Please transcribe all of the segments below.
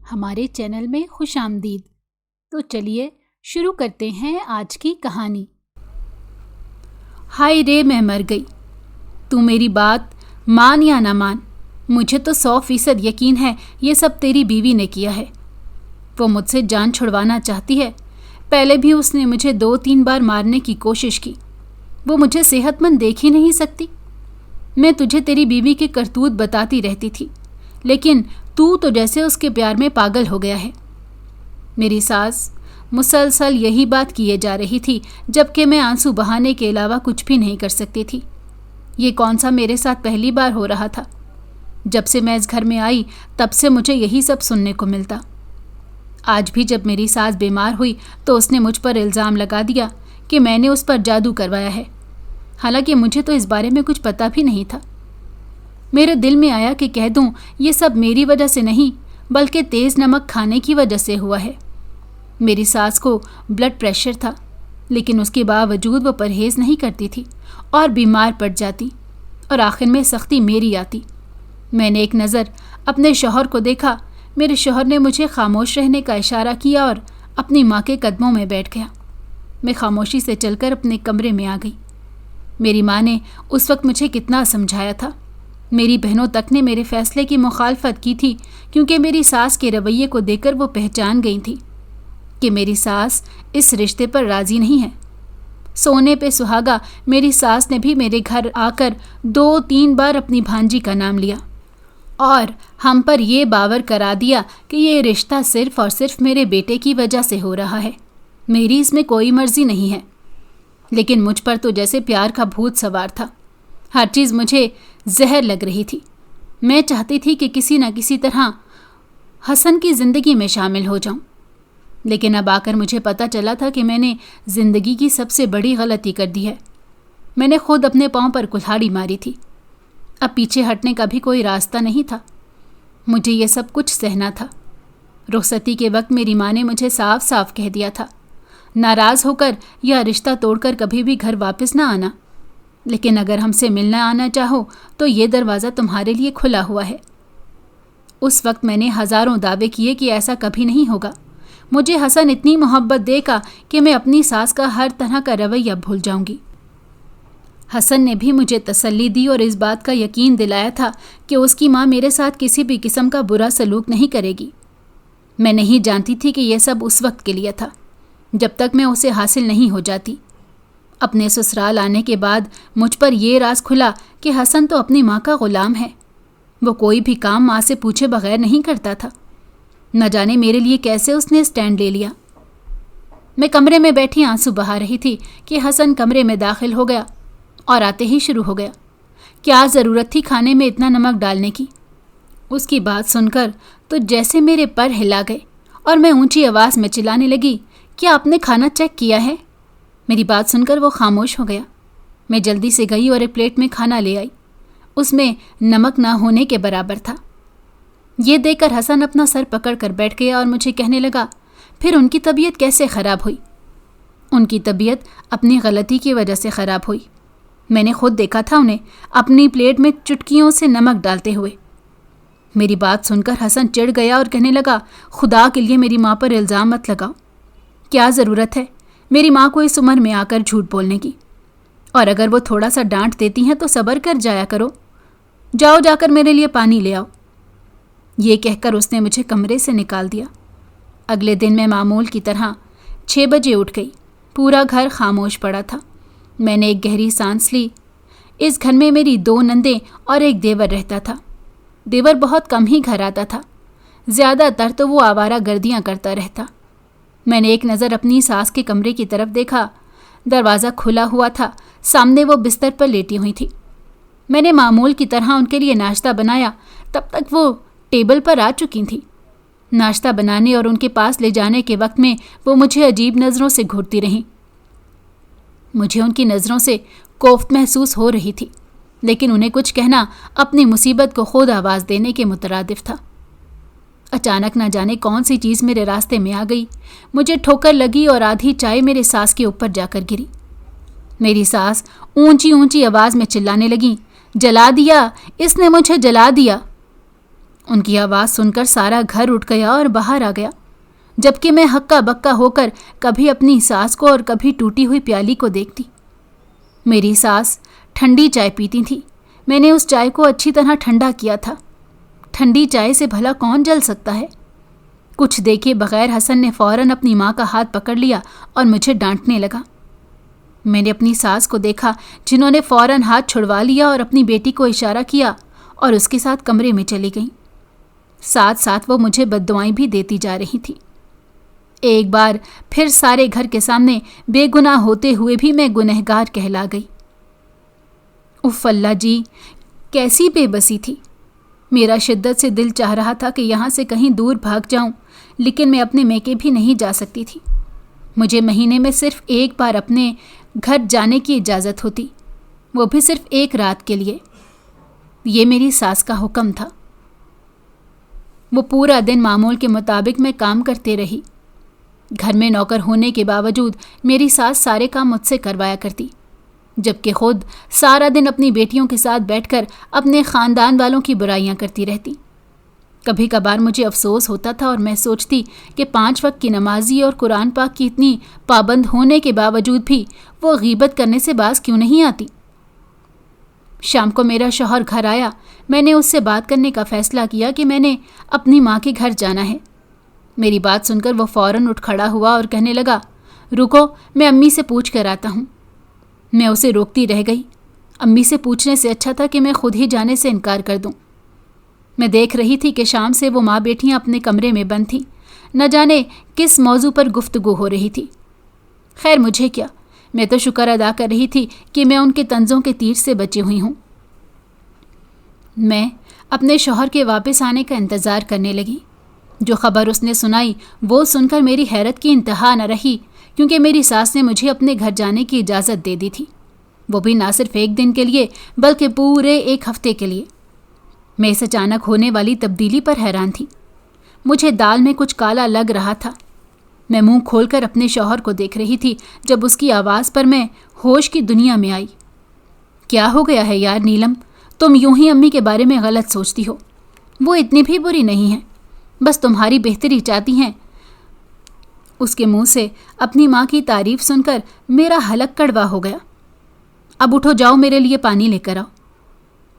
ہمارے چینل میں خوش آمدید۔ تو چلیے شروع کرتے ہیں آج کی کہانی۔ ہائے رے میں مر گئی، تو میری بات مان یا نہ مان، مجھے تو 100% یقین ہے یہ سب تیری بیوی نے کیا ہے۔ وہ مجھ سے جان چھڑوانا چاہتی ہے، پہلے بھی اس نے مجھے 2-3 بار مارنے کی کوشش کی۔ وہ مجھے صحت مند دیکھ ہی نہیں سکتی۔ میں تجھے تیری بیوی کے کرتوت بتاتی رہتی تھی، لیکن تو جیسے اس کے پیار میں پاگل ہو گیا ہے۔ میری ساس مسلسل یہی بات کیے جا رہی تھی، جبکہ میں آنسو بہانے کے علاوہ کچھ بھی نہیں کر سکتی تھی۔ یہ کون سا میرے ساتھ پہلی بار ہو رہا تھا؟ جب سے میں اس گھر میں آئی تب سے مجھے یہی سب سننے کو ملتا۔ آج بھی جب میری ساس بیمار ہوئی تو اس نے مجھ پر الزام لگا دیا کہ میں نے اس پر جادو کروایا ہے، حالانکہ مجھے تو اس بارے میں کچھ پتہ بھی نہیں تھا۔ میرے دل میں آیا کہ کہہ دوں یہ سب میری وجہ سے نہیں بلکہ تیز نمک کھانے کی وجہ سے ہوا ہے۔ میری ساس کو بلڈ پریشر تھا، لیکن اس کے باوجود وہ پرہیز نہیں کرتی تھی اور بیمار پڑ جاتی، اور آخر میں سختی میری آتی۔ میں نے ایک نظر اپنے شوہر کو دیکھا، میرے شوہر نے مجھے خاموش رہنے کا اشارہ کیا اور اپنی ماں کے قدموں میں بیٹھ گیا۔ میں خاموشی سے چل کر اپنے کمرے میں آ گئی۔ میری ماں نے اس وقت مجھے کتنا سمجھایا تھا۔ میری بہنوں تک نے میرے فیصلے کی مخالفت کی تھی، کیونکہ میری ساس کے رویے کو دیکھ کر وہ پہچان گئی تھی کہ میری ساس اس رشتے پر راضی نہیں ہے۔ سونے پہ سہاگا میری ساس نے بھی میرے گھر آ کر 2-3 بار اپنی بھانجی کا نام لیا اور ہم پر یہ باور کرا دیا کہ یہ رشتہ صرف اور صرف میرے بیٹے کی وجہ سے ہو رہا ہے، میری اس میں کوئی مرضی نہیں ہے۔ لیکن مجھ پر تو جیسے پیار کا بھوت سوار تھا، ہر چیز مجھے زہر لگ رہی تھی۔ میں چاہتی تھی کہ کسی نہ کسی طرح حسن کی زندگی میں شامل ہو جاؤں، لیکن اب آ کر مجھے پتہ چلا تھا کہ میں نے زندگی کی سب سے بڑی غلطی کر دی ہے۔ میں نے خود اپنے پاؤں پر کلہاڑی ماری تھی۔ اب پیچھے ہٹنے کا بھی کوئی راستہ نہیں تھا، مجھے یہ سب کچھ سہنا تھا۔ رخصتی کے وقت میری ماں نے مجھے صاف صاف کہہ دیا تھا، ناراض ہو کر یا رشتہ توڑ کر کبھی بھی گھر واپس نہ آنا، لیکن اگر ہم سے ملنا آنا چاہو تو یہ دروازہ تمہارے لیے کھلا ہوا ہے۔ اس وقت میں نے ہزاروں دعوے کیے کہ ایسا کبھی نہیں ہوگا۔ مجھے حسن اتنی محبت دے گا کہ میں اپنی ساس کا ہر طرح کا رویہ بھول جاؤں گی۔ حسن نے بھی مجھے تسلی دی اور اس بات کا یقین دلایا تھا کہ اس کی ماں میرے ساتھ کسی بھی قسم کا برا سلوک نہیں کرے گی۔ میں نہیں جانتی تھی کہ یہ سب اس وقت کے لیے تھا، جب تک میں اسے حاصل نہیں ہو جاتی۔ اپنے سسرال آنے کے بعد مجھ پر یہ راز کھلا کہ حسن تو اپنی ماں کا غلام ہے۔ وہ کوئی بھی کام ماں سے پوچھے بغیر نہیں کرتا تھا۔ نہ جانے میرے لیے کیسے اس نے اسٹینڈ لے لیا۔ میں کمرے میں بیٹھی آنسو بہا رہی تھی کہ حسن کمرے میں داخل ہو گیا اور آتے ہی شروع ہو گیا۔ کیا ضرورت تھی کھانے میں اتنا نمک ڈالنے کی؟ اس کی بات سن کر تو جیسے میرے پر ہلا گئے اور میں اونچی آواز میں چلانے لگی، کیا آپ نے کھانا چیک کیا ہے؟ میری بات سن کر وہ خاموش ہو گیا۔ میں جلدی سے گئی اور ایک پلیٹ میں کھانا لے آئی۔ اس میں نمک نہ ہونے کے برابر تھا۔ یہ دیکھ کر حسن اپنا سر پکڑ کر بیٹھ گیا اور مجھے کہنے لگا، پھر ان کی طبیعت کیسے خراب ہوئی؟ ان کی طبیعت اپنی غلطی کی وجہ سے خراب ہوئی۔ میں نے خود دیکھا تھا انہیں اپنی پلیٹ میں چٹکیوں سے نمک ڈالتے ہوئے۔ میری بات سن کر حسن چڑھ گیا اور کہنے لگا، خدا کے لیے میری ماں پر الزام مت لگاؤ۔ کیا ضرورت ہے میری ماں کو اس عمر میں آ کر جھوٹ بولنے کی؟ اور اگر وہ تھوڑا سا ڈانٹ دیتی ہیں تو صبر کر جایا کرو۔ جاؤ جا کر میرے لیے پانی لے آؤ۔ یہ کہہ کر اس نے مجھے کمرے سے نکال دیا۔ اگلے دن میں معمول کی طرح 6 بجے اٹھ گئی۔ پورا گھر خاموش پڑا تھا۔ میں نے ایک گہری سانس لی۔ اس گھر میں میری 2 نندیں اور ایک دیور رہتا تھا۔ دیور بہت کم ہی گھر آتا تھا، زیادہ تر تو وہ آوارہ گردیاں کرتا رہتا۔ میں نے ایک نظر اپنی ساس کے کمرے کی طرف دیکھا۔ دروازہ کھلا ہوا تھا، سامنے وہ بستر پر لیٹی ہوئی تھی۔ میں نے معمول کی طرح ان کے لیے ناشتہ بنایا، تب تک وہ ٹیبل پر آ چکی تھیں۔ ناشتہ بنانے اور ان کے پاس لے جانے کے وقت میں وہ مجھے عجیب نظروں سے گھورتی رہیں۔ مجھے ان کی نظروں سے کوفت محسوس ہو رہی تھی، لیکن انہیں کچھ کہنا اپنی مصیبت کو خود آواز دینے کے مترادف تھا۔ اچانک نہ جانے کون سی چیز میرے راستے میں آ گئی، مجھے ٹھوکر لگی اور آدھی چائے میرے ساس کے اوپر جا کر گری۔ میری ساس اونچی اونچی آواز میں چلانے لگی، جلا دیا، اس نے مجھے جلا دیا۔ ان کی آواز سن کر سارا گھر اٹھ گیا اور باہر آ گیا، جبکہ میں ہکا بکا ہو کر کبھی اپنی ساس کو اور کبھی ٹوٹی ہوئی پیالی کو دیکھتی۔ میری ساس ٹھنڈی چائے پیتی تھی۔ میں نے اس چائے کو اچھی طرح ٹھنڈا کیا تھا۔ ٹھنڈی چائے سے بھلا کون جل سکتا ہے؟ کچھ دیکھے بغیر حسن نے فوراً اپنی ماں کا ہاتھ پکڑ لیا اور مجھے ڈانٹنے لگا۔ میں نے اپنی ساس کو دیکھا، جنہوں نے فوراً ہاتھ چھڑوا لیا اور اپنی بیٹی کو اشارہ کیا اور اس کے ساتھ کمرے میں چلی گئیں۔ ساتھ ساتھ وہ مجھے بددعائیں بھی دیتی جا رہی تھی۔ ایک بار پھر سارے گھر کے سامنے بے گناہ ہوتے ہوئے بھی میں گنہگار کہلا گئی۔ اف اللہ جی، کیسی بے بسی تھی۔ میرا شدت سے دل چاہ رہا تھا کہ یہاں سے کہیں دور بھاگ جاؤں، لیکن میں اپنے میکے بھی نہیں جا سکتی تھی۔ مجھے مہینے میں صرف ایک بار اپنے گھر جانے کی اجازت ہوتی، وہ بھی صرف ایک رات کے لیے۔ یہ میری ساس کا حکم تھا۔ وہ پورا دن معمول کے مطابق میں کام کرتے رہی۔ گھر میں نوکر ہونے کے باوجود میری ساس سارے کام مجھ سے کروایا کرتی، جبکہ خود سارا دن اپنی بیٹیوں کے ساتھ بیٹھ کر اپنے خاندان والوں کی برائیاں کرتی رہتی۔ کبھی کبھار مجھے افسوس ہوتا تھا اور میں سوچتی کہ 5 وقت کی نمازی اور قرآن پاک کی اتنی پابند ہونے کے باوجود بھی وہ غیبت کرنے سے باز کیوں نہیں آتی۔ شام کو میرا شوہر گھر آیا۔ میں نے اس سے بات کرنے کا فیصلہ کیا کہ میں نے اپنی ماں کے گھر جانا ہے۔ میری بات سن کر وہ فوراً اٹھ کھڑا ہوا اور کہنے لگا، رکو، میں امی سے پوچھ کر آتا ہوں۔ میں اسے روکتی رہ گئی۔ امی سے پوچھنے سے اچھا تھا کہ میں خود ہی جانے سے انکار کر دوں۔ میں دیکھ رہی تھی کہ شام سے وہ ماں بیٹیاں اپنے کمرے میں بند تھیں، نہ جانے کس موضوع پر گفتگو ہو رہی تھی۔ خیر مجھے کیا، میں تو شکر ادا کر رہی تھی کہ میں ان کے طنزوں کے تیر سے بچی ہوئی ہوں۔ میں اپنے شوہر کے واپس آنے کا انتظار کرنے لگی۔ جو خبر اس نے سنائی وہ سن کر میری حیرت کی انتہا نہ رہی، کیونکہ میری ساس نے مجھے اپنے گھر جانے کی اجازت دے دی تھی، وہ بھی نہ صرف ایک دن کے لیے بلکہ پورے 1 ہفتے کے لیے۔ میں اس اچانک ہونے والی تبدیلی پر حیران تھی۔ مجھے دال میں کچھ کالا لگ رہا تھا۔ میں منہ کھول کر اپنے شوہر کو دیکھ رہی تھی جب اس کی آواز پر میں ہوش کی دنیا میں آئی۔ کیا ہو گیا ہے یار نیلم، تم یوں ہی امی کے بارے میں غلط سوچتی ہو۔ وہ اتنی بھی بری نہیں ہیں، بس تمہاری بہتری چاہتی ہیں۔ اس کے منہ سے اپنی ماں کی تعریف سن کر میرا حلق کڑوا ہو گیا۔ اب اٹھو، جاؤ میرے لیے پانی لے کر آؤ۔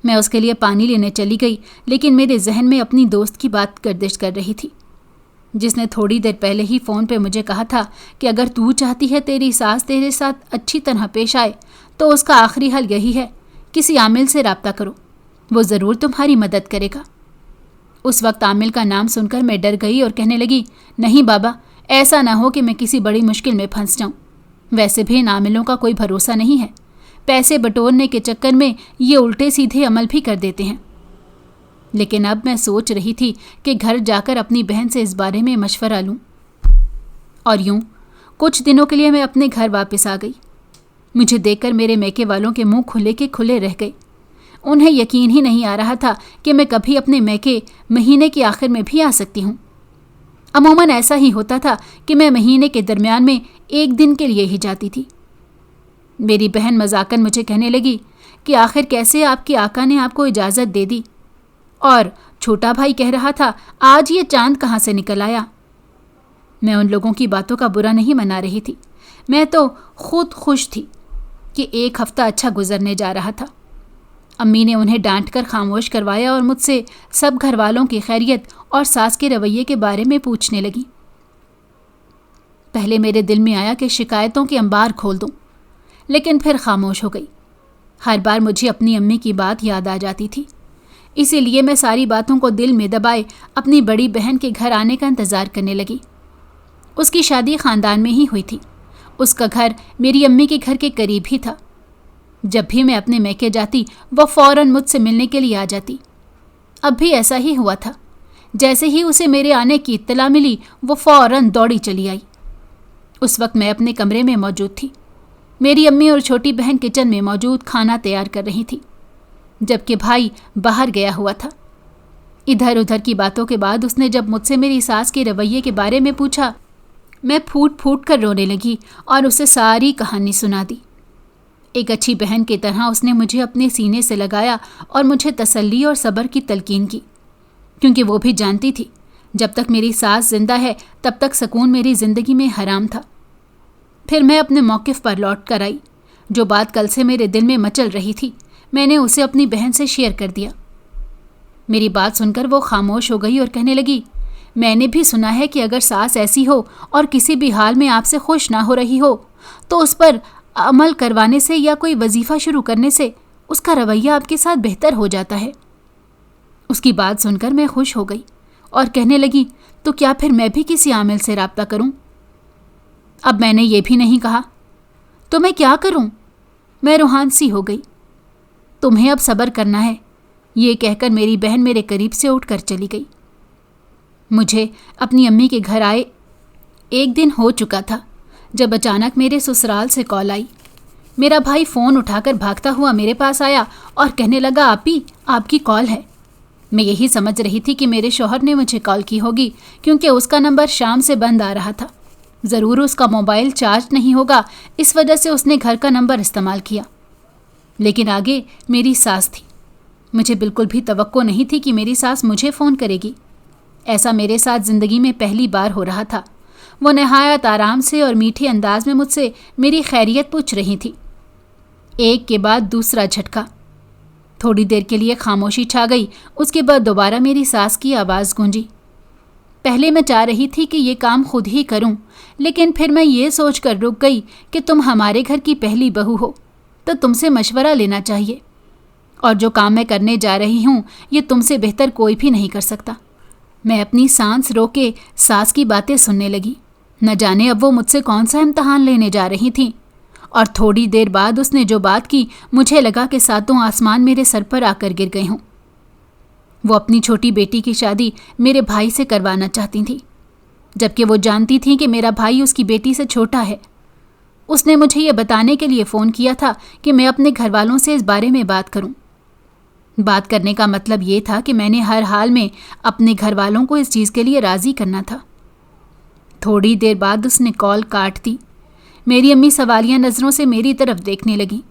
میں اس کے لیے پانی لینے چلی گئی، لیکن میرے ذہن میں اپنی دوست کی بات گردش کر رہی تھی، جس نے تھوڑی دیر پہلے ہی فون پہ مجھے کہا تھا کہ اگر تو چاہتی ہے تیری ساس تیرے ساتھ اچھی طرح پیش آئے تو اس کا آخری حل یہی ہے، کسی عامل سے رابطہ کرو، وہ ضرور تمہاری مدد کرے گا۔ اس وقت عامل کا نام سن کر میں ڈر گئی اور کہنے لگی، نہیں بابا، ایسا نہ ہو کہ میں کسی بڑی مشکل میں پھنس جاؤں۔ ویسے بھی ان عاملوں کا کوئی بھروسہ نہیں ہے، پیسے بٹورنے کے چکر میں یہ الٹے سیدھے عمل بھی کر دیتے ہیں۔ لیکن اب میں سوچ رہی تھی کہ گھر جا کر اپنی بہن سے اس بارے میں مشورہ لوں۔ اور یوں کچھ دنوں کے لیے میں اپنے گھر واپس آ گئی۔ مجھے دیکھ کر میرے میکے والوں کے منہ کھلے کے کھلے رہ گئے۔ انہیں یقین ہی نہیں آ رہا تھا کہ میں کبھی اپنے میکے مہینے کے آخر میں بھی آ سکتی ہوں۔ عموماً ایسا ہی ہوتا تھا کہ میں مہینے کے درمیان میں 1 دن کے لیے ہی جاتی تھی۔ میری بہن مذاقاً مجھے کہنے لگی کہ آخر کیسے آپ کے آقا نے آپ کو اجازت دے دی، اور چھوٹا بھائی کہہ رہا تھا آج یہ چاند کہاں سے نکل آیا۔ میں ان لوگوں کی باتوں کا برا نہیں منا رہی تھی، میں تو خود خوش تھی کہ 1 ہفتہ اچھا گزرنے جا رہا تھا۔ امی نے انہیں ڈانٹ کر خاموش کروایا اور مجھ سے سب گھر والوں کی خیریت اور ساس کے رویے کے بارے میں پوچھنے لگی۔ پہلے میرے دل میں آیا کہ شکایتوں کے انبار کھول دوں، لیکن پھر خاموش ہو گئی۔ ہر بار مجھے اپنی امی کی بات یاد آ جاتی تھی، اسی لیے میں ساری باتوں کو دل میں دبائے اپنی بڑی بہن کے گھر آنے کا انتظار کرنے لگی۔ اس کی شادی خاندان میں ہی ہوئی تھی۔ اس کا گھر میری امی کے گھر کے قریب ہی تھا۔ جب بھی میں اپنے میکے جاتی وہ فوراً مجھ سے ملنے کے لیے آ جاتی۔ اب بھی ایسا ہی ہوا تھا۔ جیسے ہی اسے میرے آنے کی اطلاع ملی وہ فوراً دوڑی چلی آئی۔ اس وقت میں اپنے کمرے میں موجود تھی۔ میری امی اور چھوٹی بہن کچن میں موجود کھانا تیار کر رہی تھی، جبکہ بھائی باہر گیا ہوا تھا۔ ادھر ادھر کی باتوں کے بعد اس نے جب مجھ سے میری ساس کے رویے کے بارے میں پوچھا، میں پھوٹ پھوٹ کر رونے لگی اور اسے ساری کہانی سنا دی۔ ایک اچھی بہن کی طرح اس نے مجھے اپنے سینے سے لگایا اور مجھے تسلی اور صبر کی تلقین کی۔ کیونکہ وہ بھی جانتی تھی جب تک میری ساس زندہ ہے تب تک سکون میری زندگی میں حرام تھا۔ پھر میں اپنے موقف پر لوٹ کر آئی۔ جو بات کل سے میرے دل میں مچل رہی تھی میں نے اسے اپنی بہن سے شیئر کر دیا۔ میری بات سن کر وہ خاموش ہو گئی اور کہنے لگی، میں نے بھی سنا ہے کہ اگر ساس ایسی ہو اور کسی بھی حال میں آپ سے خوش نہ ہو رہی ہو تو اس پر عمل کروانے سے یا کوئی وظیفہ شروع کرنے سے اس کا رویہ آپ کے ساتھ بہتر ہو جاتا ہے۔ اس کی بات سن کر میں خوش ہو گئی اور کہنے لگی، تو کیا پھر میں بھی کسی عامل سے رابطہ کروں؟ اب میں نے یہ بھی نہیں کہا۔ تو میں کیا کروں؟ میں روحان سی ہو گئی۔ تمہیں اب صبر کرنا ہے، یہ کہہ کر میری بہن میرے قریب سے اٹھ کر چلی گئی۔ مجھے اپنی امی کے گھر آئے 1 دن ہو چکا تھا جب اچانک میرے سسرال سے کال آئی۔ میرا بھائی فون اٹھا کر بھاگتا ہوا میرے پاس آیا اور کہنے لگا، آپی آپ کی کال ہے۔ میں یہی سمجھ رہی تھی کہ میرے شوہر نے مجھے کال کی ہوگی کیونکہ اس کا نمبر شام سے بند آ رہا تھا۔ ضرور اس کا موبائل چارج نہیں ہوگا، اس وجہ سے اس نے گھر کا نمبر استعمال کیا۔ لیکن آگے میری ساس تھی۔ مجھے بالکل بھی توقع نہیں تھی کہ میری ساس مجھے فون کرے گی۔ ایسا میرے ساتھ زندگی میں پہلی بار ہو رہا تھا۔ وہ نہایت آرام سے اور میٹھے انداز میں مجھ سے میری خیریت پوچھ رہی تھی۔ ایک کے بعد دوسرا جھٹکا۔ تھوڑی دیر کے لیے خاموشی چھا گئی، اس کے بعد دوبارہ میری ساس کی آواز گونجی۔ پہلے میں چاہ رہی تھی کہ یہ کام خود ہی کروں، لیکن پھر میں یہ سوچ کر رک گئی کہ تم ہمارے گھر کی پہلی بہو ہو تو تم سے مشورہ لینا چاہیے، اور جو کام میں کرنے جا رہی ہوں یہ تم سے بہتر کوئی بھی نہیں کر سکتا۔ میں اپنی سانس روکے ساس کی باتیں سننے لگی۔ نہ جانے اب وہ مجھ سے کون سا امتحان لینے جا رہی تھیں، اور تھوڑی دیر بعد اس نے جو بات کی مجھے لگا کہ ساتوں آسمان میرے سر پر آ کر گر گئے ہوں۔ وہ اپنی چھوٹی بیٹی کی شادی میرے بھائی سے کروانا چاہتی تھی، جبکہ وہ جانتی تھیں کہ میرا بھائی اس کی بیٹی سے چھوٹا ہے۔ اس نے مجھے یہ بتانے کے لیے فون کیا تھا کہ میں اپنے گھر والوں سے اس بارے میں بات کروں۔ بات کرنے کا مطلب یہ تھا کہ میں نے ہر حال میں اپنے گھر والوں کو اس چیز کے لیے راضی کرنا تھا۔ تھوڑی دیر بعد اس نے کال کاٹ دی۔ میری امی سوالیہ نظروں سے میری طرف دیکھنے لگیں۔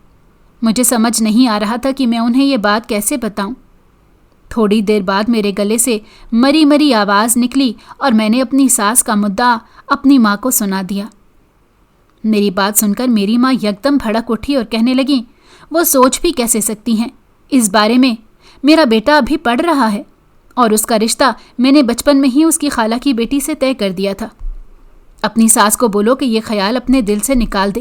مجھے سمجھ نہیں آ رہا تھا کہ میں انہیں یہ بات کیسے بتاؤں۔ تھوڑی دیر بعد میرے گلے سے مری مری آواز نکلی اور میں نے اپنی ساس کا مدعا اپنی ماں کو سنا دیا۔ میری بات سن کر میری ماں یکدم بھڑک اٹھی اور کہنے لگیں، وہ سوچ بھی کیسے سکتی ہیں اس بارے میں؟ میرا بیٹا ابھی پڑھ رہا ہے اور اس کا رشتہ میں نے بچپن میں ہی اس کی خالہ کی بیٹی سے طے کر دیا تھا۔ اپنی ساس کو بولو کہ یہ خیال اپنے دل سے نکال دے۔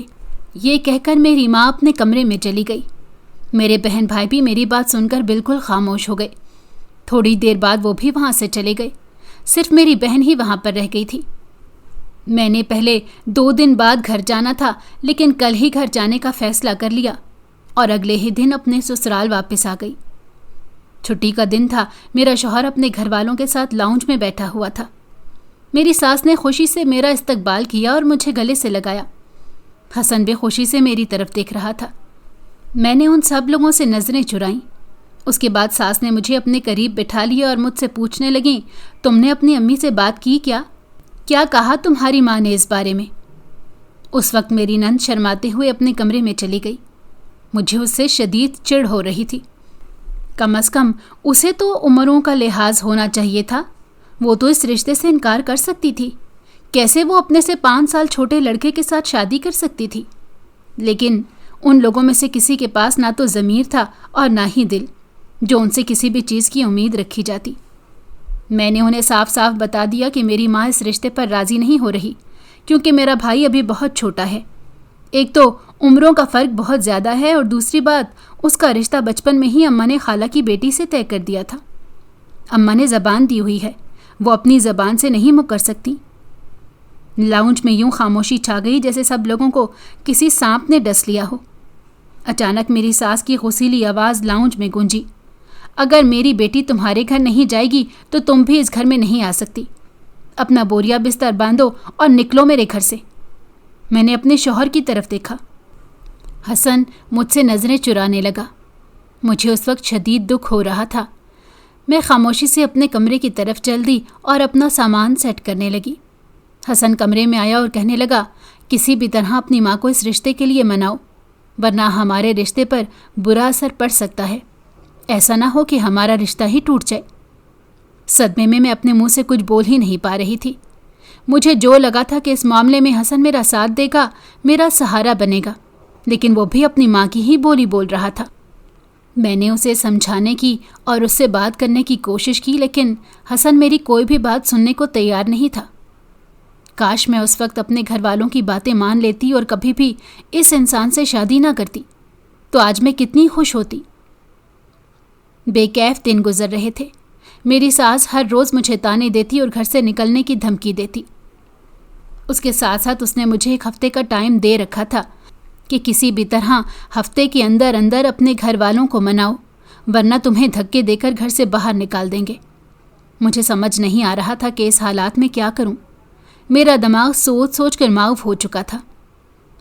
یہ کہہ کر میری ماں اپنے کمرے میں چلی گئی۔ میرے بہن بھائی بھی میری بات سن کر بالکل خاموش ہو گئے۔ تھوڑی دیر بعد وہ بھی وہاں سے چلے گئے۔ صرف میری بہن ہی وہاں پر رہ گئی تھی۔ میں نے پہلے 2 دن بعد گھر جانا تھا، لیکن کل ہی گھر جانے کا فیصلہ کر لیا اور اگلے ہی دن اپنے سسرال واپس آ گئی۔ چھٹی کا دن تھا۔ میرا شوہر اپنے گھر والوں کے ساتھ لاؤنج میں بیٹھا ہوا تھا۔ میری ساس نے خوشی سے میرا استقبال کیا اور مجھے گلے سے لگایا۔ حسن بھی خوشی سے میری طرف دیکھ رہا تھا۔ میں نے ان سب لوگوں سے نظریں چرائیں۔ اس کے بعد ساس نے مجھے اپنے قریب بٹھا لیا اور مجھ سے پوچھنے لگیں، تم نے اپنی امی سے بات کی کیا؟ کیا کہا تمہاری ماں نے اس بارے میں؟ اس وقت میری نند شرماتے ہوئے اپنے کمرے میں چلی گئی۔ مجھے اس سے شدید چڑ ہو رہی تھی۔ کم از کم اسے تو عمروں کا لحاظ ہونا چاہیے تھا۔ وہ تو اس رشتے سے انکار کر سکتی تھی۔ کیسے وہ اپنے سے 5 سال چھوٹے لڑکے کے ساتھ شادی کر سکتی تھی؟ لیکن ان لوگوں میں سے کسی کے پاس نہ تو ضمیر تھا اور نہ ہی دل، جو ان سے کسی بھی چیز کی امید رکھی جاتی۔ میں نے انہیں صاف صاف بتا دیا کہ میری ماں اس رشتے پر راضی نہیں ہو رہی، کیونکہ میرا بھائی ابھی بہت چھوٹا ہے۔ ایک تو عمروں کا فرق بہت زیادہ ہے، اور دوسری بات اس کا رشتہ بچپن میں ہی اماں نے خالہ کی بیٹی سے طے کر دیا تھا۔ اماں نے زبان دی ہوئی ہے، وہ اپنی زبان سے نہیں مکر سکتی۔ لاؤنج میں یوں خاموشی چھا گئی جیسے سب لوگوں کو کسی سانپ نے ڈس لیا ہو۔ اچانک میری ساس کی غصیلی آواز لاؤنج میں گونجی، اگر میری بیٹی تمہارے گھر نہیں جائے گی تو تم بھی اس گھر میں نہیں آ سکتی۔ اپنا بوریا بستر باندھو اور نکلو میرے گھر سے۔ میں نے اپنے شوہر کی طرف دیکھا۔ حسن مجھ سے نظریں چرانے لگا۔ مجھے اس وقت شدید دکھ ہو رہا تھا۔ میں خاموشی سے اپنے کمرے کی طرف چل دی اور اپنا سامان سیٹ کرنے لگی۔ حسن کمرے میں آیا اور کہنے لگا، کسی بھی طرح اپنی ماں کو اس رشتے کے لیے مناؤ، ورنہ ہمارے رشتے پر برا اثر پڑ سکتا ہے۔ ایسا نہ ہو کہ ہمارا رشتہ ہی ٹوٹ جائے۔ صدمے میں میں اپنے منہ سے کچھ بول ہی نہیں پا رہی تھی۔ مجھے جو لگا تھا کہ اس معاملے میں حسن میرا ساتھ دے گا، میرا سہارا بنے گا، لیکن وہ بھی اپنی ماں کی ہی بولی بول رہا تھا۔ میں نے اسے سمجھانے کی اور اس سے بات کرنے کی کوشش کی، لیکن حسن میری کوئی بھی بات سننے کو تیار نہیں تھا۔ کاش میں اس وقت اپنے گھر والوں کی باتیں مان لیتی اور کبھی بھی اس انسان سے شادی نہ کرتی، تو آج میں کتنی خوش ہوتی۔ بے کیف دن گزر رہے تھے۔ میری ساس ہر روز مجھے تانے دیتی اور گھر سے نکلنے کی دھمکی دیتی۔ اس کے ساتھ ساتھ اس نے مجھے ایک ہفتے کا ٹائم دے رکھا تھا کہ کسی بھی طرح ہفتے کے اندر اندر اپنے گھر والوں کو مناؤ، ورنہ تمہیں دھکے دے کر گھر سے باہر نکال دیں گے۔ مجھے سمجھ نہیں آ رہا تھا کہ اس حالات میں کیا کروں۔ میرا دماغ سوچ سوچ کر معاف ہو چکا تھا۔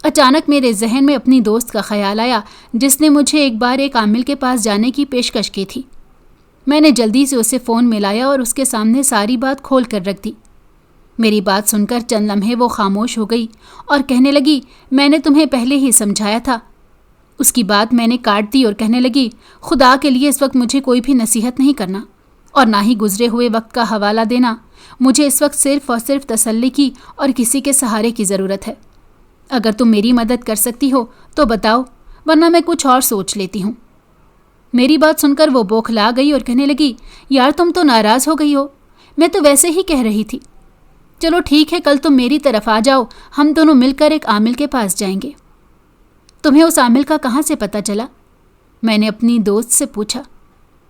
اچانک میرے ذہن میں اپنی دوست کا خیال آیا جس نے مجھے ایک بار ایک عامل کے پاس جانے کی پیشکش کی تھی۔ میں نے جلدی سے اسے فون ملایا اور اس کے سامنے ساری بات کھول کر رکھ دی۔ میری بات سن کر چند لمحے وہ خاموش ہو گئی اور کہنے لگی، میں نے تمہیں پہلے ہی سمجھایا تھا۔ اس کی بات میں نے کاٹ دی اور کہنے لگی، خدا کے لیے اس وقت مجھے کوئی بھی نصیحت نہیں کرنا اور نہ ہی گزرے ہوئے وقت کا حوالہ دینا۔ مجھے اس وقت صرف اور صرف تسلی کی اور کسی کے سہارے کی ضرورت ہے۔ اگر تم میری مدد کر سکتی ہو تو بتاؤ، ورنہ میں کچھ اور سوچ لیتی ہوں۔ میری بات سن کر وہ بوکھلا گئی اور کہنے لگی، یار تم تو ناراض ہو گئی ہو، میں تو ویسے ہی کہہ رہی تھی۔ چلو ٹھیک ہے، کل تم میری طرف آ جاؤ، ہم دونوں مل کر ایک عامل کے پاس جائیں گے۔ تمہیں اس عامل کا کہاں سے پتہ چلا؟ میں نے اپنی دوست سے پوچھا۔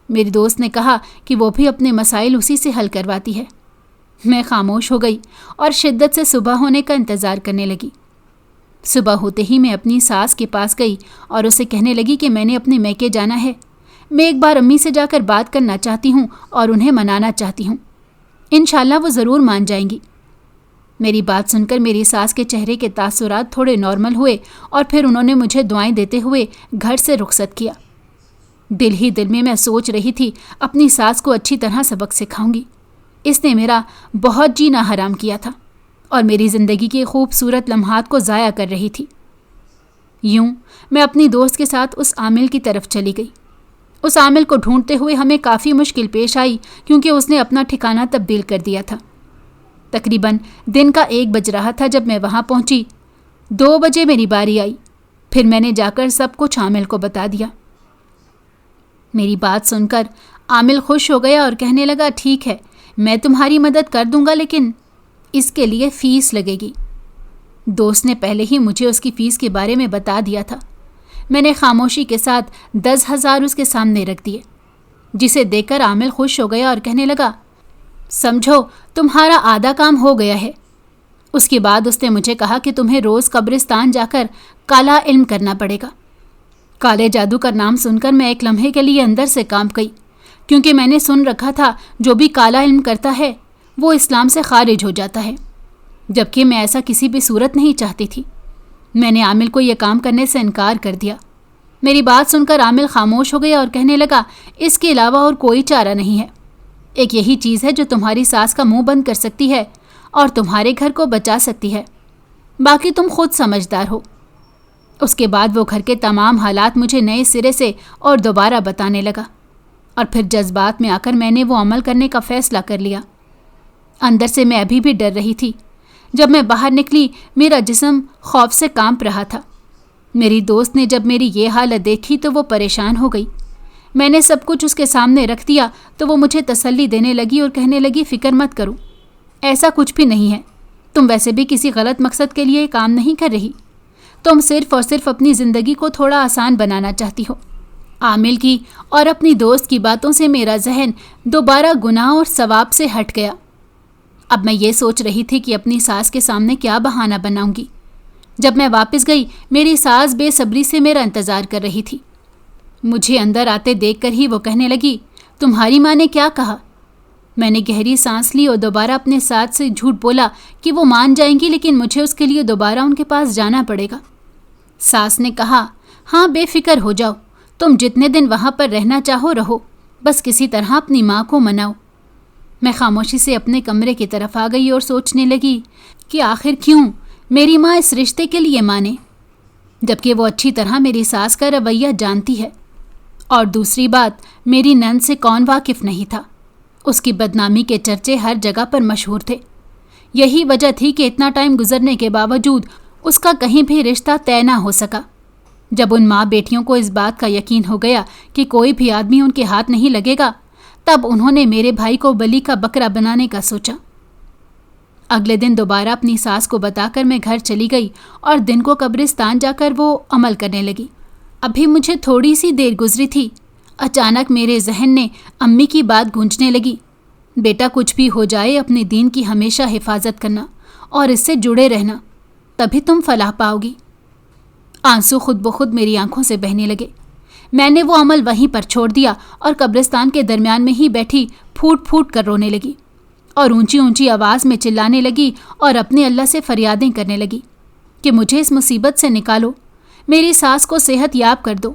میری دوست نے کہا کہ وہ بھی اپنے مسائل اسی سے حل کرواتی ہے۔ میں خاموش ہو گئی اور شدت سے صبح ہونے کا انتظار کرنے لگی۔ صبح ہوتے ہی میں اپنی ساس کے پاس گئی اور اسے کہنے لگی کہ میں نے اپنے میکے جانا ہے، میں ایک بار امی سے جا کر بات کرنا چاہتی ہوں اور انہیں منانا چاہتی ہوں، انشاءاللہ وہ ضرور مان جائیں گی۔ میری بات سن کر میری ساس کے چہرے کے تاثرات تھوڑے نارمل ہوئے اور پھر انہوں نے مجھے دعائیں دیتے ہوئے گھر سے رخصت کیا۔ دل ہی دل میں سوچ رہی تھی اپنی ساس کو اچھی طرح سبق سکھاؤں گی، اس نے میرا بہت جینا حرام کیا تھا اور میری زندگی کے خوبصورت لمحات کو ضائع کر رہی تھی۔ یوں میں اپنی دوست کے ساتھ اس عامل کی طرف چلی گئی۔ اس عامل کو ڈھونڈتے ہوئے ہمیں کافی مشکل پیش آئی کیونکہ اس نے اپنا ٹھکانہ تبدیل کر دیا تھا۔ تقریباً دن کا 1 بج رہا تھا جب میں وہاں پہنچی۔ 2 بجے میری باری آئی، پھر میں نے جا کر سب کچھ عامل کو بتا دیا۔ میری بات سن کر عامل خوش ہو گیا اور کہنے لگا، ٹھیک ہے، میں تمہاری مدد کر دوں گا، لیکن اس کے لیے فیس لگے گی۔ دوست نے پہلے ہی مجھے اس کی فیس کے بارے میں بتا دیا تھا۔ میں نے خاموشی کے ساتھ 10,000 اس کے سامنے رکھ دیے، جسے دیکھ کر عامل خوش ہو گیا اور کہنے لگا، سمجھو تمہارا آدھا کام ہو گیا ہے۔ اس کے بعد اس نے مجھے کہا کہ تمہیں روز قبرستان جا کر کالا علم کرنا پڑے گا۔ کالے جادو کا نام سن کر میں ایک لمحے کے لیے اندر سے کانپ گئی، کیونکہ میں نے سن رکھا تھا جو بھی کالا علم کرتا ہے وہ اسلام سے خارج ہو جاتا ہے، جبکہ میں ایسا کسی بھی صورت نہیں چاہتی تھی۔ میں نے عامل کو یہ کام کرنے سے انکار کر دیا۔ میری بات سن کر عامل خاموش ہو گیا اور کہنے لگا، اس کے علاوہ اور کوئی چارہ نہیں ہے، ایک یہی چیز ہے جو تمہاری ساس کا منہ بند کر سکتی ہے اور تمہارے گھر کو بچا سکتی ہے، باقی تم خود سمجھدار ہو۔ اس کے بعد وہ گھر کے تمام حالات مجھے نئے سرے سے اور دوبارہ بتانے لگا، اور پھر جذبات میں آ کر میں نے وہ عمل کرنے کا فیصلہ کر لیا۔ اندر سے میں ابھی بھی ڈر رہی تھی۔ جب میں باہر نکلی میرا جسم خوف سے کانپ رہا تھا۔ میری دوست نے جب میری یہ حالت دیکھی تو وہ پریشان ہو گئی۔ میں نے سب کچھ اس کے سامنے رکھ دیا تو وہ مجھے تسلی دینے لگی اور کہنے لگی، فکر مت کرو، ایسا کچھ بھی نہیں ہے، تم ویسے بھی کسی غلط مقصد کے لیے کام نہیں کر رہی، تم صرف اور صرف اپنی زندگی کو تھوڑا آسان بنانا چاہتی ہو۔ عامل کی اور اپنی دوست کی باتوں سے میرا ذہن دوبارہ گناہ اور ثواب سے ہٹ گیا۔ اب میں یہ سوچ رہی تھی کہ اپنی ساس کے سامنے کیا بہانہ بناؤں گی۔ جب میں واپس گئی میری ساس بے صبری سے میرا انتظار کر رہی تھی۔ مجھے اندر آتے دیکھ کر ہی وہ کہنے لگی، تمہاری ماں نے کیا کہا؟ میں نے گہری سانس لی اور دوبارہ اپنے ساتھ سے جھوٹ بولا کہ وہ مان جائیں گی، لیکن مجھے اس کے لیے دوبارہ ان کے پاس جانا پڑے گا۔ ساس نے کہا، ہاں بے فکر ہو جاؤ، تم جتنے دن وہاں پر رہنا چاہو رہو، بس کسی طرح اپنی ماں کو مناؤ۔ میں خاموشی سے اپنے کمرے کی طرف آ گئی اور سوچنے لگی کہ آخر کیوں میری ماں اس رشتے کے لیے مانے، جبکہ وہ اچھی طرح میری ساس کا رویہ جانتی ہے۔ اور دوسری بات، میری نند سے کون واقف نہیں تھا؟ اس کی بدنامی کے چرچے ہر جگہ پر مشہور تھے۔ یہی وجہ تھی کہ اتنا ٹائم گزرنے کے باوجود اس کا کہیں بھی رشتہ طے نہ ہو سکا۔ جب ان ماں بیٹیوں کو اس بات کا یقین ہو گیا کہ کوئی بھی آدمی ان کے ہاتھ نہیں لگے گا، تب انہوں نے میرے بھائی کو بلی کا بکرا بنانے کا سوچا۔ اگلے دن دوبارہ اپنی ساس کو بتا کر میں گھر چلی گئی اور دن کو قبرستان جا کر وہ عمل کرنے لگی۔ ابھی مجھے تھوڑی سی دیر گزری تھی، اچانک میرے ذہن نے امی کی بات گونجنے لگی، بیٹا کچھ بھی ہو جائے اپنے دین کی ہمیشہ حفاظت کرنا اور اس سے جڑے رہنا، تبھی تم فلاح پاؤ گی۔ آنسو خود بخود میری آنکھوں سے بہنے لگے۔ میں نے وہ عمل وہیں پر چھوڑ دیا اور قبرستان کے درمیان میں ہی بیٹھی پھوٹ پھوٹ کر رونے لگی اور اونچی اونچی آواز میں چلانے لگی اور اپنے اللہ سے فریادیں کرنے لگی کہ مجھے اس مصیبت سے نکالو، میری ساس کو صحت یاب کر دو۔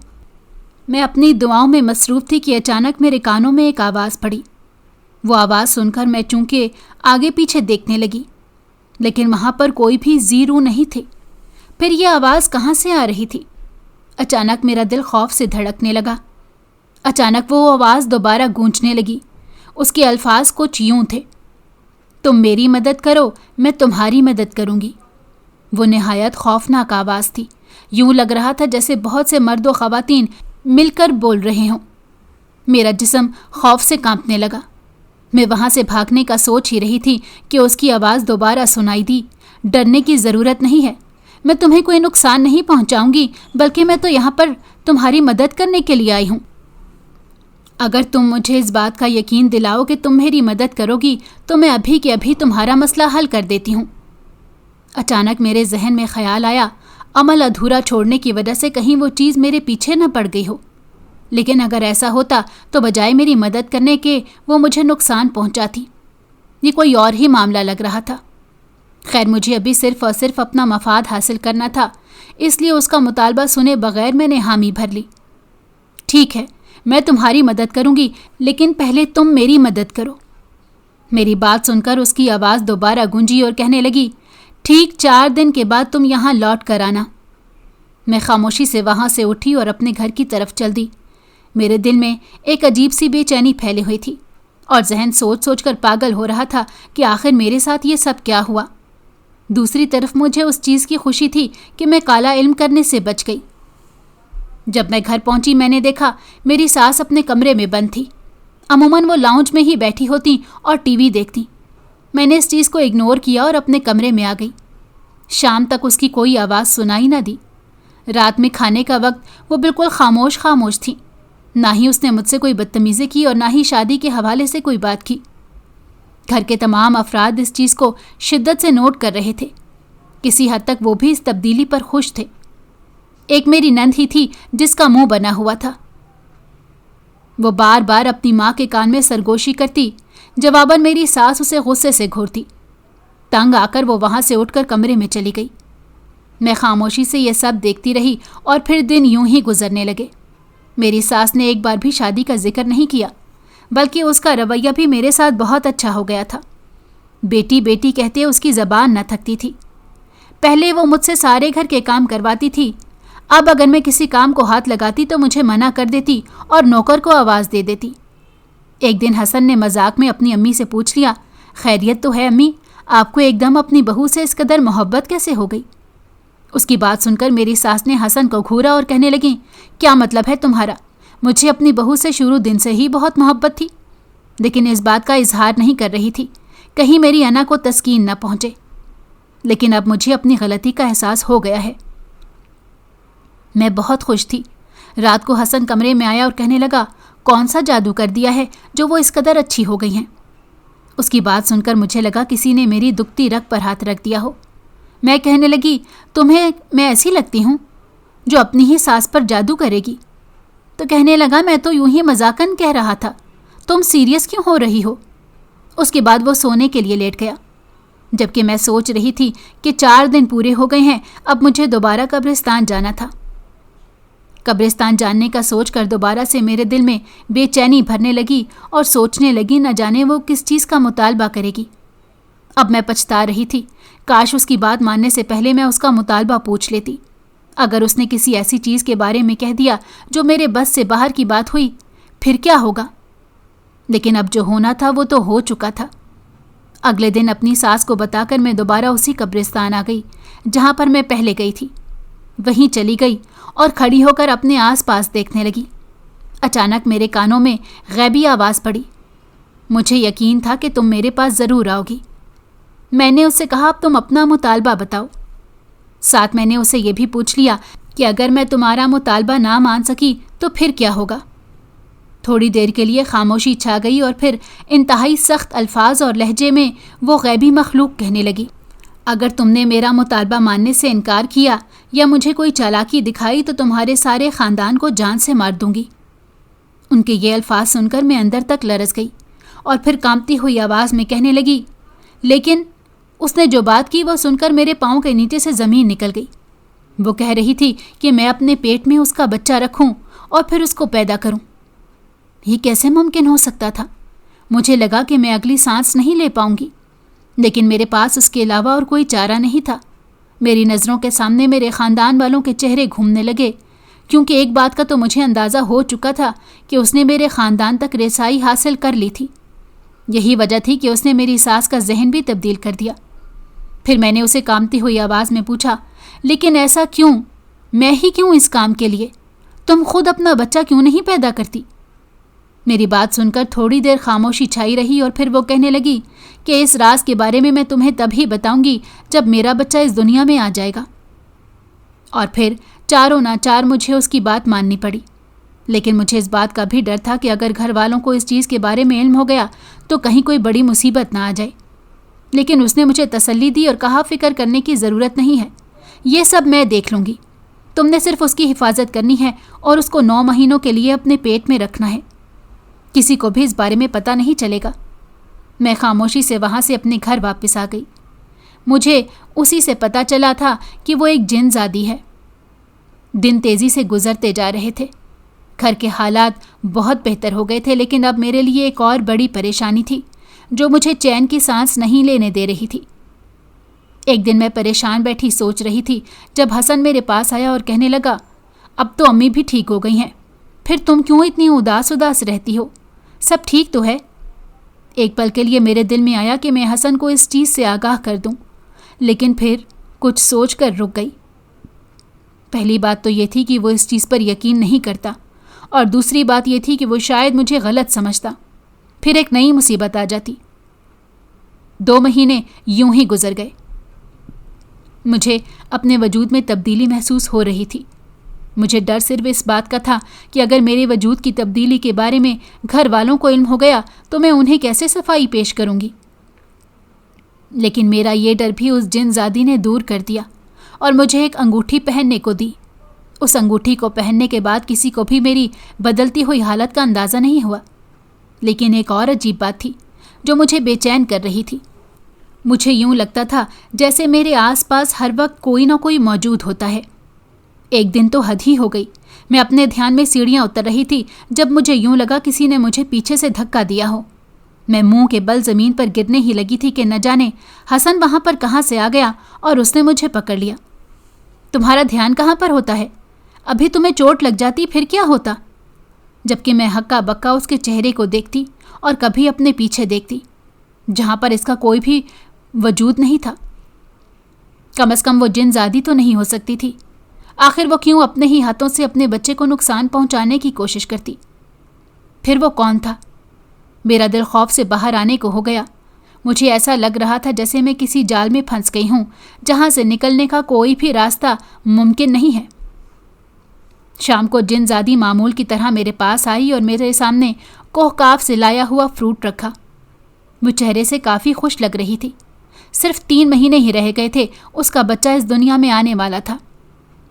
میں اپنی دعاؤں میں مصروف تھی کہ اچانک میرے کانوں میں ایک آواز پڑی۔ وہ آواز سن کر میں چونکہ آگے پیچھے دیکھنے لگی، لیکن وہاں پر کوئی بھی زی رو نہیں تھی۔ پھر یہ آواز کہاں سے آ رہی تھی؟ اچانک میرا دل خوف سے دھڑکنے لگا۔ اچانک وہ آواز دوبارہ گونجنے لگی۔ اس کے الفاظ کچھ یوں تھے، تم میری مدد کرو، میں تمہاری مدد کروں گی۔ وہ نہایت خوفناک آواز تھی، یوں لگ رہا تھا جیسے بہت سے مرد و خواتین مل کر بول رہے ہوں۔ میرا جسم خوف سے کانپنے لگا۔ میں وہاں سے بھاگنے کا سوچ ہی رہی تھی کہ اس کی آواز دوبارہ سنائی دی، ڈرنے کی ضرورت نہیں ہے، میں تمہیں کوئی نقصان نہیں پہنچاؤں گی، بلکہ میں تو یہاں پر تمہاری مدد کرنے کے لیے آئی ہوں۔ اگر تم مجھے اس بات کا یقین دلاؤ کہ تم میری مدد کرو گی تو میں ابھی کے ابھی تمہارا مسئلہ حل کر دیتی ہوں۔ اچانک میرے ذہن میں خیال آیا، عمل ادھورا چھوڑنے کی وجہ سے کہیں وہ چیز میرے پیچھے نہ پڑ گئی ہو، لیکن اگر ایسا ہوتا تو بجائے میری مدد کرنے کے وہ مجھے نقصان پہنچاتی۔ یہ کوئی اور ہی معاملہ لگ رہا تھا۔ خیر، مجھے ابھی صرف اور صرف اپنا مفاد حاصل کرنا تھا، اس لیے اس کا مطالبہ سنے بغیر میں نے حامی بھر لی۔ ٹھیک ہے، میں تمہاری مدد کروں گی، لیکن پہلے تم میری مدد کرو۔ میری بات سن کر اس کی آواز دوبارہ گونجی اور کہنے لگی، ٹھیک 4 دن کے بعد تم یہاں لوٹ کر آنا۔ میں خاموشی سے وہاں سے اٹھی اور اپنے گھر کی طرف چل دی۔ میرے دل میں ایک عجیب سی بے چینی پھیلی ہوئی تھی اور ذہن سوچ سوچ کر پاگل ہو رہا تھا کہ آخر میرے ساتھ یہ سب کیا ہوا۔ دوسری طرف مجھے اس چیز کی خوشی تھی کہ میں کالا علم کرنے سے بچ گئی۔ جب میں گھر پہنچی میں نے دیکھا میری ساس اپنے کمرے میں بند تھی۔ عموماً وہ لاؤنج میں ہی بیٹھی ہوتی اور ٹی وی دیکھتی۔ میں نے اس چیز کو اگنور کیا اور اپنے کمرے میں آ گئی۔ شام تک اس کی کوئی آواز سنائی نہ دی۔ رات میں کھانے کا وقت وہ بالکل خاموش تھی۔ نہ ہی اس نے مجھ سے کوئی بدتمیزی کی اور نہ ہی شادی کے حوالے سے کوئی بات کی۔ گھر کے تمام افراد اس چیز کو شدت سے نوٹ کر رہے تھے۔ کسی حد تک وہ بھی اس تبدیلی پر خوش تھے۔ ایک میری نند ہی تھی جس کا منہ بنا ہوا تھا۔ وہ بار بار اپنی ماں کے کان میں سرگوشی کرتی، جواباً میری ساس اسے غصے سے گھورتی۔ تنگ آ کر وہ وہاں سے اٹھ کر کمرے میں چلی گئی۔ میں خاموشی سے یہ سب دیکھتی رہی اور پھر دن یوں ہی گزرنے لگے۔ میری ساس نے ایک بار بھی شادی کا ذکر نہیں کیا، بلکہ اس کا رویہ بھی میرے ساتھ بہت اچھا ہو گیا تھا۔ بیٹی بیٹی کہتے اس کی زبان نہ تھکتی تھی۔ پہلے وہ مجھ سے سارے گھر کے کام کرواتی تھی، اب اگر میں کسی کام کو ہاتھ لگاتی تو مجھے منع کر دیتی اور نوکر کو آواز دے دیتی۔ ایک دن حسن نے مذاق میں اپنی امی سے پوچھ لیا، خیریت تو ہے امی، آپ کو ایک دم اپنی بہو سے اس قدر محبت کیسے ہو گئی؟ اس کی بات سن کر میری ساس نے حسن کو گھورا اور کہنے لگی، کیا مطلب ہے تمہارا؟ مجھے اپنی بہو سے شروع دن سے ہی بہت محبت تھی، لیکن اس بات کا اظہار نہیں کر رہی تھی، کہیں میری انا کو تسکین نہ پہنچے۔ لیکن اب مجھے اپنی غلطی کا احساس ہو گیا ہے۔ میں بہت خوش تھی۔ رات کو حسن کمرے میں آیا اور کہنے لگا، کون سا جادو کر دیا ہے جو وہ اس قدر اچھی ہو گئی ہیں؟ اس کی بات سن کر مجھے لگا کسی نے میری دکھتی رگ پر ہاتھ رکھ دیا ہو۔ میں کہنے لگی، تمہیں میں ایسی لگتی ہوں جو اپنی ہی ساس پر جادو کرے گی؟ تو کہنے لگا، میں تو یوں ہی مذاقاً کہہ رہا تھا، تم سیریس کیوں ہو رہی ہو؟ اس کے بعد وہ سونے کے لیے لیٹ گیا، جبکہ میں سوچ رہی تھی کہ 4 دن پورے ہو گئے ہیں، اب مجھے دوبارہ قبرستان جانا تھا۔ قبرستان جانے کا سوچ کر دوبارہ سے میرے دل میں بے چینی بھرنے لگی اور سوچنے لگی نہ جانے وہ کس چیز کا مطالبہ کرے گی۔ اب میں پچھتا رہی تھی، کاش اس کی بات ماننے سے پہلے میں اس کا مطالبہ پوچھ لیتی۔ اگر اس نے کسی ایسی چیز کے بارے میں کہہ دیا جو میرے بس سے باہر کی بات ہوئی، پھر کیا ہوگا؟ لیکن اب جو ہونا تھا وہ تو ہو چکا تھا۔ اگلے دن اپنی ساس کو بتا کر میں دوبارہ اسی قبرستان آ گئی جہاں پر میں پہلے گئی تھی۔ وہیں چلی گئی اور کھڑی ہو کر اپنے آس پاس دیکھنے لگی۔ اچانک میرے کانوں میں غیبی آواز پڑی۔ مجھے یقین تھا کہ تم میرے پاس ضرور آؤ گی۔ میں نے اس سے کہا اب تم اپنا مطالبہ بتاؤ۔ ساتھ میں نے اسے یہ بھی پوچھ لیا کہ اگر میں تمہارا مطالبہ نہ مان سکی تو پھر کیا ہوگا؟ تھوڑی دیر کے لیے خاموشی چھا گئی اور پھر انتہائی سخت الفاظ اور لہجے میں وہ غیبی مخلوق کہنے لگی، اگر تم نے میرا مطالبہ ماننے سے انکار کیا یا مجھے کوئی چالاکی دکھائی تو تمہارے سارے خاندان کو جان سے مار دوں گی۔ ان کے یہ الفاظ سن کر میں اندر تک لرز گئی اور پھر کانپتی ہوئی آواز میں کہنے لگی، لیکن اس نے جو بات کی وہ سن کر میرے پاؤں کے نیچے سے زمین نکل گئی۔ وہ کہہ رہی تھی کہ میں اپنے پیٹ میں اس کا بچہ رکھوں اور پھر اس کو پیدا کروں۔ یہ کیسے ممکن ہو سکتا تھا؟ مجھے لگا کہ میں اگلی سانس نہیں لے پاؤں گی، لیکن میرے پاس اس کے علاوہ اور کوئی چارہ نہیں تھا۔ میری نظروں کے سامنے میرے خاندان والوں کے چہرے گھومنے لگے، کیونکہ ایک بات کا تو مجھے اندازہ ہو چکا تھا کہ اس نے میرے خاندان تک رسائی حاصل کر لی تھی۔ یہی وجہ تھی کہ اس نے میری ساس کا ذہن بھی تبدیل کر دیا۔ پھر میں نے اسے کانپتی ہوئی آواز میں پوچھا، لیکن ایسا کیوں؟ میں ہی کیوں اس کام کے لیے؟ تم خود اپنا بچہ کیوں نہیں پیدا کرتی؟ میری بات سن کر تھوڑی دیر خاموشی چھائی رہی اور پھر وہ کہنے لگی کہ اس راز کے بارے میں تمہیں تب ہی بتاؤں گی جب میرا بچہ اس دنیا میں آ جائے گا۔ اور پھر چاروں ناچار مجھے اس کی بات ماننی پڑی، لیکن مجھے اس بات کا بھی ڈر تھا کہ اگر گھر والوں کو اس چیز کے بارے میں علم ہو گیا تو کہیں کوئی بڑی مصیبت نہ آ جائے۔ لیکن اس نے مجھے تسلی دی اور کہا فکر کرنے کی ضرورت نہیں ہے، یہ سب میں دیکھ لوں گی۔ تم نے صرف اس کی حفاظت کرنی ہے اور اس کو 9 مہینوں کے لیے اپنے پیٹ میں رکھنا ہے۔ کسی کو بھی اس بارے میں پتہ نہیں چلے گا۔ میں خاموشی سے وہاں سے اپنے گھر واپس آ گئی۔ مجھے اسی سے پتہ چلا تھا کہ وہ ایک جن زادی ہے۔ دن تیزی سے گزرتے جا رہے تھے۔ گھر کے حالات بہت بہتر ہو گئے تھے، لیکن اب میرے لیے ایک اور بڑی پریشانی تھی جو مجھے چین کی سانس نہیں لینے دے رہی تھی۔ ایک دن میں پریشان بیٹھی سوچ رہی تھی جب حسن میرے پاس آیا اور کہنے لگا، اب تو امی بھی ٹھیک ہو گئی ہیں، پھر تم کیوں اتنی اداس رہتی ہو؟ سب ٹھیک تو ہے؟ ایک پل کے لیے میرے دل میں آیا کہ میں حسن کو اس چیز سے آگاہ کر دوں، لیکن پھر کچھ سوچ کر رک گئی۔ پہلی بات تو یہ تھی کہ وہ اس چیز پر یقین نہیں کرتا، اور دوسری بات یہ تھی کہ وہ شاید مجھے غلط سمجھتا، پھر ایک نئی مصیبت آ جاتی۔ 2 مہینے یوں ہی گزر گئے۔ مجھے اپنے وجود میں تبدیلی محسوس ہو رہی تھی۔ مجھے ڈر صرف اس بات کا تھا کہ اگر میرے وجود کی تبدیلی کے بارے میں گھر والوں کو علم ہو گیا تو میں انہیں کیسے صفائی پیش کروں گی۔ لیکن میرا یہ ڈر بھی اس جن زادی نے دور کر دیا اور مجھے ایک انگوٹھی پہننے کو دی۔ اس انگوٹھی کو پہننے کے بعد کسی کو بھی میری بدلتی ہوئی حالت کا اندازہ نہیں ہوا۔ لیکن ایک اور عجیب بات تھی جو مجھے بے چین کر رہی تھی۔ مجھے یوں لگتا تھا جیسے میرے آس پاس ہر وقت کوئی نہ کوئی موجود ہوتا ہے۔ ایک دن تو حد ہی ہو گئی۔ میں اپنے دھیان میں سیڑھیاں اتر رہی تھی جب مجھے یوں لگا کسی نے مجھے پیچھے سے دھکا دیا ہو۔ میں منہ کے بل زمین پر گرنے ہی لگی تھی کہ نہ جانے حسن وہاں پر کہاں سے آ گیا اور اس نے مجھے پکڑ لیا۔ تمہارا دھیان کہاں پر ہوتا ہے؟ ابھی تمہیں چوٹ لگ جاتی پھر کیا ہوتا؟ جبکہ میں ہکا بکا اس کے چہرے کو دیکھتی اور کبھی اپنے پیچھے دیکھتی جہاں پر اس کا کوئی بھی وجود نہیں تھا۔ کم از کم وہ جن زادی تو نہیں ہو سکتی تھی۔ آخر وہ کیوں اپنے ہی ہاتھوں سے اپنے بچے کو نقصان پہنچانے کی کوشش کرتی؟ پھر وہ کون تھا؟ میرا دل خوف سے باہر آنے کو ہو گیا۔ مجھے ایسا لگ رہا تھا جیسے میں کسی جال میں پھنس گئی ہوں جہاں سے نکلنے کا کوئی بھی راستہ ممکن نہیں ہے۔ شام کو جن زادی معمول کی طرح میرے پاس آئی اور میرے سامنے کوہکاف سے لایا ہوا فروٹ رکھا۔ وہ چہرے سے کافی خوش لگ رہی تھی۔ صرف 3 مہینے ہی رہ گئے تھے اس کا بچہ اس دنیا میں آنے والا تھا،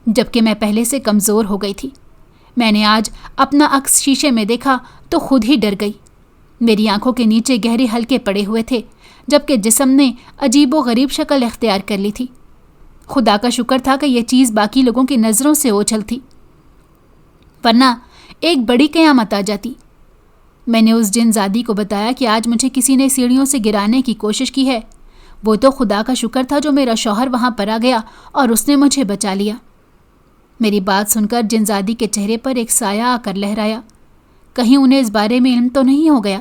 جبکہ میں پہلے سے کمزور ہو گئی تھی۔ میں نے آج اپنا عکس شیشے میں دیکھا تو خود ہی ڈر گئی۔ میری آنکھوں کے نیچے گہرے حلقے پڑے ہوئے تھے، جبکہ جسم نے عجیب و غریب شکل اختیار کر لی تھی۔ خدا کا شکر تھا کہ یہ چیز باقی لوگوں کی نظروں سے اوجھل تھی، ورنہ ایک بڑی قیامت آ جاتی۔ میں نے اس جن زادی کو بتایا کہ آج مجھے کسی نے سیڑھیوں سے گرانے کی کوشش کی ہے۔ وہ تو خدا کا شکر تھا جو میرا شوہر وہاں پر آ گیا اور اس نے مجھے بچا لیا۔ میری بات سن کر جن زادی کے چہرے پر ایک سایہ آ کر لہرایا۔ کہیں انہیں اس بارے میں علم تو نہیں ہو گیا؟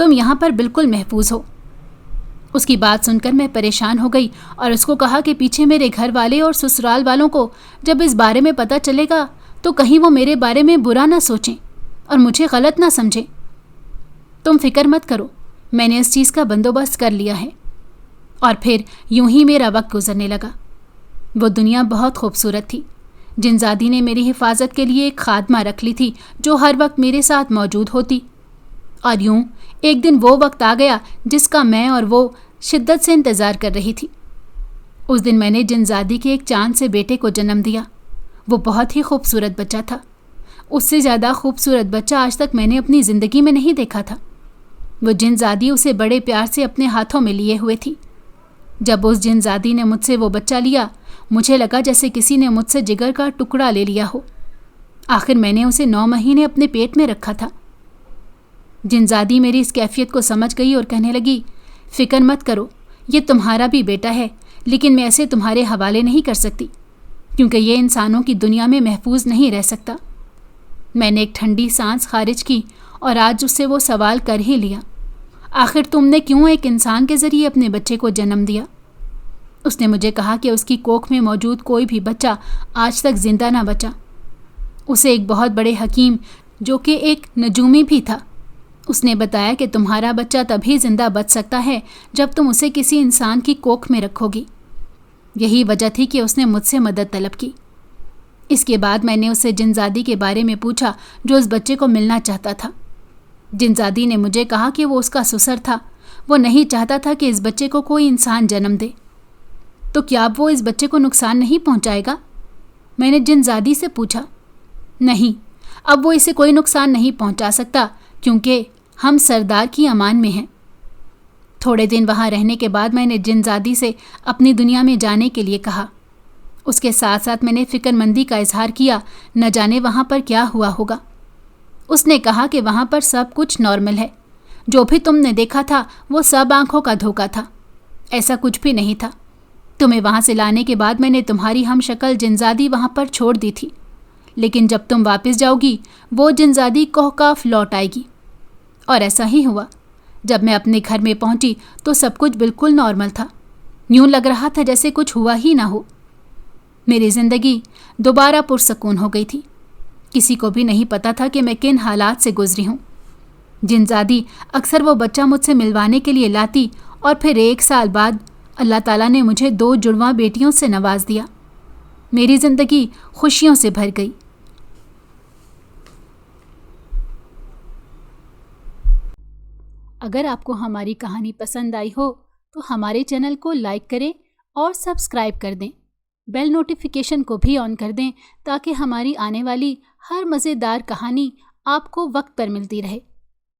تم یہاں پر بالکل محفوظ ہو۔ اس کی بات سن کر میں پریشان ہو گئی اور اس کو کہا کہ پیچھے میرے گھر والے اور سسرال والوں کو جب اس بارے میں پتہ چلے گا تو کہیں وہ میرے بارے میں برا نہ سوچیں اور مجھے غلط نہ سمجھیں۔ تم فکر مت کرو، میں نے اس چیز کا بندوبست کر لیا ہے۔ اور پھر یوں ہی میرا وقت گزرنے لگا۔ وہ دنیا بہت خوبصورت تھی۔ جنزادی نے میری حفاظت کے لیے ایک خادمہ رکھ لی تھی جو ہر وقت میرے ساتھ موجود ہوتی۔ اور یوں ایک دن وہ وقت آ گیا جس کا میں اور وہ شدت سے انتظار کر رہی تھی۔ اس دن میں نے جنزادی کے ایک چاند سے بیٹے کو جنم دیا۔ وہ بہت ہی خوبصورت بچہ تھا۔ اس سے زیادہ خوبصورت بچہ آج تک میں نے اپنی زندگی میں نہیں دیکھا تھا۔ وہ جنزادی اسے بڑے پیار سے اپنے ہاتھوں میں لیے ہوئے تھی۔ جب اس جنزادی نے مجھ سے وہ بچہ لیا، مجھے لگا جیسے کسی نے مجھ سے جگر کا ٹکڑا لے لیا ہو۔ آخر میں نے اسے 9 مہینے اپنے پیٹ میں رکھا تھا۔ جنزادی میری اس کیفیت کو سمجھ گئی اور کہنے لگی، فکر مت کرو، یہ تمہارا بھی بیٹا ہے، لیکن میں اسے تمہارے حوالے نہیں کر سکتی کیونکہ یہ انسانوں کی دنیا میں محفوظ نہیں رہ سکتا۔ میں نے ایک ٹھنڈی سانس خارج کی اور آج اس سے وہ سوال کر ہی لیا، آخر تم نے کیوں ایک انسان کے ذریعے اپنے بچے کو جنم دیا؟ اس نے مجھے کہا کہ اس کی کوکھ میں موجود کوئی بھی بچہ آج تک زندہ نہ بچا۔ اسے ایک بہت بڑے حکیم جو کہ ایک نجومی بھی تھا، اس نے بتایا کہ تمہارا بچہ تبھی زندہ بچ سکتا ہے جب تم اسے کسی انسان کی کوکھ میں رکھو گی۔ یہی وجہ تھی کہ اس نے مجھ سے مدد طلب کی۔ اس کے بعد میں نے اسے جنزادی کے بارے میں پوچھا جو اس بچے کو ملنا چاہتا تھا۔ جنزادی نے مجھے کہا کہ وہ اس کا سسر تھا، وہ نہیں چاہتا تھا کہ اس بچے کو کوئی انسان جنم دے۔ تو کیا اب وہ اس بچے کو نقصان نہیں پہنچائے گا؟ میں نے جنزادی سے پوچھا۔ نہیں، اب وہ اسے کوئی نقصان نہیں پہنچا سکتا کیونکہ ہم سردار کی امان میں ہیں۔ تھوڑے دن وہاں رہنے کے بعد میں نے جنزادی سے اپنی دنیا میں جانے کے لیے کہا۔ اس کے ساتھ ساتھ میں نے فکر مندی کا اظہار کیا، نہ جانے وہاں پر کیا ہوا ہوگا۔ اس نے کہا کہ وہاں پر سب کچھ نارمل ہے، جو بھی تم نے دیکھا تھا وہ سب آنکھوں کا دھوکا تھا، ایسا کچھ بھی نہیں تھا۔ تمہیں وہاں سے لانے کے بعد میں نے تمہاری ہم شکل جنزادی وہاں پر چھوڑ دی تھی، لیکن جب تم واپس جاؤ گی وہ جنزادی کوہکاف لوٹ آئے گی۔ اور ایسا ہی ہوا۔ جب میں اپنے گھر میں پہنچی تو سب کچھ بالکل نارمل تھا، یوں لگ رہا تھا جیسے کچھ ہوا ہی نہ ہو۔ میری زندگی دوبارہ پرسکون ہو گئی تھی۔ کسی کو بھی نہیں پتا تھا کہ میں کن حالات سے گزری ہوں۔ جنزادی اکثر وہ بچہ مجھ سے ملوانے کے لیے لاتی اور پھر 1 سال بعد اللہ تعالیٰ نے مجھے 2 جڑواں بیٹیوں سے نواز دیا۔ میری زندگی خوشیوں سے بھر گئی۔ اگر آپ کو ہماری کہانی پسند آئی ہو تو ہمارے چینل کو لائک کریں اور سبسکرائب کر دیں۔ بیل نوٹیفیکیشن کو بھی آن کر دیں تاکہ ہماری آنے والی ہر مزیدار کہانی آپ کو وقت پر ملتی رہے۔